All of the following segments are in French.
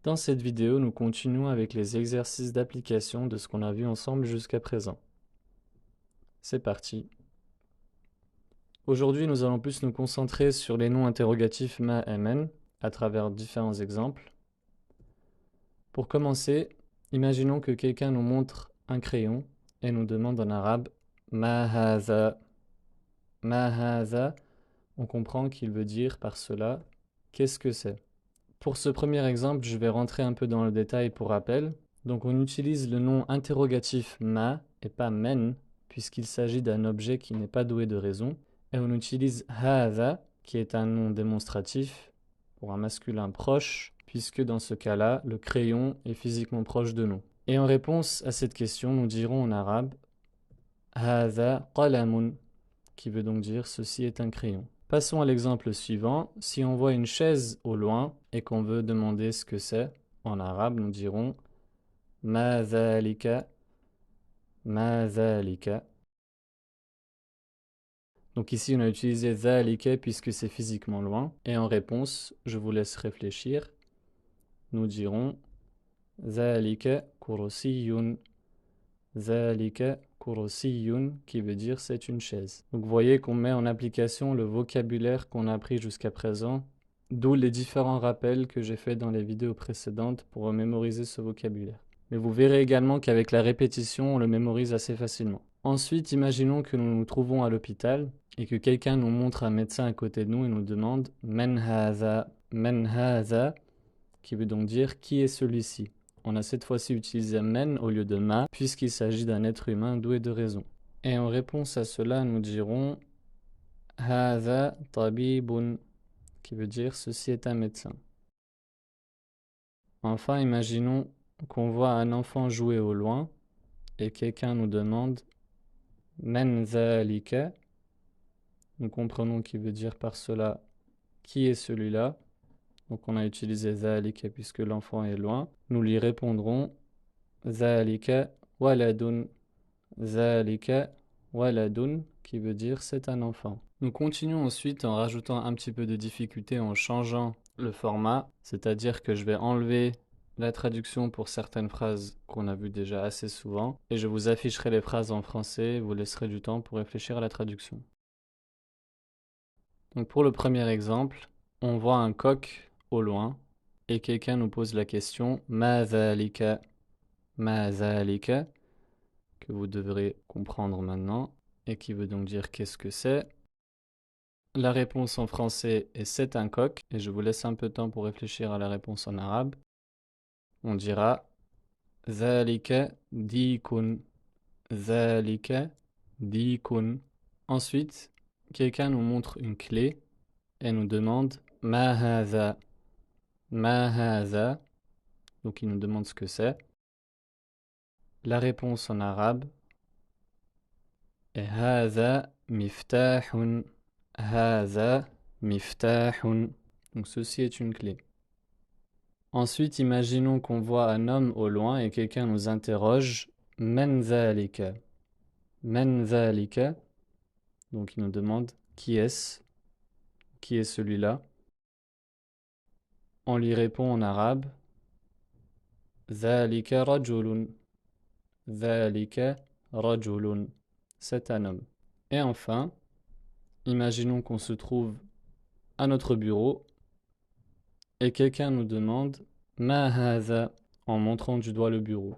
Dans cette vidéo, nous continuons avec les exercices d'application de ce qu'on a vu ensemble jusqu'à présent. C'est parti. Aujourd'hui, nous allons plus nous concentrer sur les noms interrogatifs ma et men à travers différents exemples. Pour commencer, imaginons que quelqu'un nous montre un crayon et nous demande en arabe ma haza. Ma haza, on comprend qu'il veut dire par cela qu'est-ce que c'est. Pour ce premier exemple, je vais rentrer un peu dans le détail pour rappel. Donc on utilise le nom interrogatif ma et pas men, puisqu'il s'agit d'un objet qui n'est pas doué de raison. Et on utilise hadha, qui est un nom démonstratif pour un masculin proche, puisque dans ce cas-là, le crayon est physiquement proche de nous. Et en réponse à cette question, nous dirons en arabe hadha qalamun, qui veut donc dire ceci est un crayon. Passons à l'exemple suivant. Si on voit une chaise au loin et qu'on veut demander ce que c'est, en arabe, nous dirons ma dhalika, ma dhalika. Donc ici, on a utilisé dhalika puisque c'est physiquement loin. Et en réponse, je vous laisse réfléchir. Nous dirons dhalika kurusiyun. Dhalika kurusiyun, qui veut dire c'est une chaise. Donc vous voyez qu'on met en application le vocabulaire qu'on a appris jusqu'à présent, d'où les différents rappels que j'ai faits dans les vidéos précédentes pour mémoriser ce vocabulaire. Mais vous verrez également qu'avec la répétition, on le mémorise assez facilement. Ensuite, imaginons que nous nous trouvons à l'hôpital et que quelqu'un nous montre un médecin à côté de nous et nous demande « Men haza », qui veut donc dire « qui est celui-ci ». On a cette fois-ci utilisé men au lieu de ma, puisqu'il s'agit d'un être humain doué de raison. Et en réponse à cela, nous dirons Hadha tabibun, qui veut dire ceci est un médecin. Enfin, imaginons qu'on voit un enfant jouer au loin et quelqu'un nous demande Men zalika. Nous comprenons qu'il veut dire par cela qui est celui-là. Donc on a utilisé zalika puisque l'enfant est loin. Nous lui répondrons Zalika waladun. Zalika waladun, qui veut dire c'est un enfant. Nous continuons ensuite en rajoutant un petit peu de difficulté en changeant le format, c'est-à-dire que je vais enlever la traduction pour certaines phrases qu'on a vues déjà assez souvent et je vous afficherai les phrases en français et vous laisserez du temps pour réfléchir à la traduction. Donc pour le premier exemple, on voit un coq au loin et quelqu'un nous pose la question Ma zalika, ma zalika, que vous devrez comprendre maintenant et qui veut donc dire qu'est-ce que c'est. La réponse en français est c'est un coq et je vous laisse un peu de temps pour réfléchir à la réponse en arabe. On dira Zalika dikun. Zalika dikun. Ensuite, quelqu'un nous montre une clé et nous demande Ma haza. Ma haza. Donc il nous demande ce que c'est. La réponse en arabe est Haza miftahun. Haza miftahun. Donc ceci est une clé. Ensuite, imaginons qu'on voit un homme au loin et quelqu'un nous interroge Men zalika. Men zalika. Donc il nous demande qui est-ce? Qui est celui-là? On lui répond en arabe Zalika rajulun. Zalika rajulun. C'est un homme. Et enfin, imaginons qu'on se trouve à notre bureau et quelqu'un nous demande Ma haza, en montrant du doigt le bureau.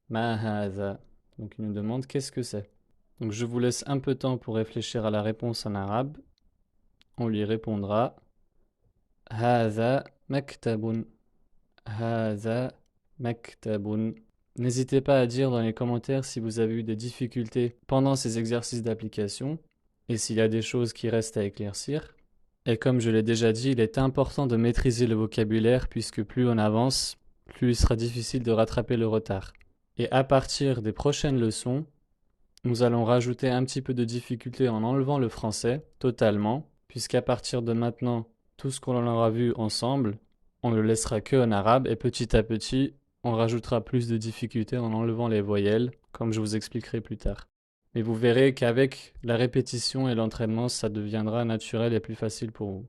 Ma haza. Donc il nous demande qu'est-ce que c'est. Donc je vous laisse un peu de temps pour réfléchir à la réponse en arabe. On lui répondra Haza maktabun. Haza maktabun. N'hésitez pas à dire dans les commentaires si vous avez eu des difficultés pendant ces exercices d'application et s'il y a des choses qui restent à éclaircir. Et comme je l'ai déjà dit, il est important de maîtriser le vocabulaire puisque plus on avance, plus il sera difficile de rattraper le retard. Et à partir des prochaines leçons, nous allons rajouter un petit peu de difficulté en enlevant le français totalement, puisqu'à partir de maintenant, tout ce qu'on aura vu ensemble, on ne le laissera que en arabe et petit à petit, on rajoutera plus de difficulté en enlevant les voyelles, comme je vous expliquerai plus tard. Mais vous verrez qu'avec la répétition et l'entraînement, ça deviendra naturel et plus facile pour vous.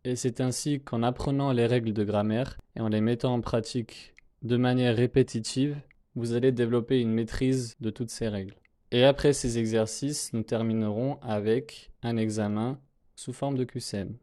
Et c'est ainsi qu'en apprenant les règles de grammaire et en les mettant en pratique de manière répétitive, vous allez développer une maîtrise de toutes ces règles. Et après ces exercices, nous terminerons avec un examen sous forme de QCM.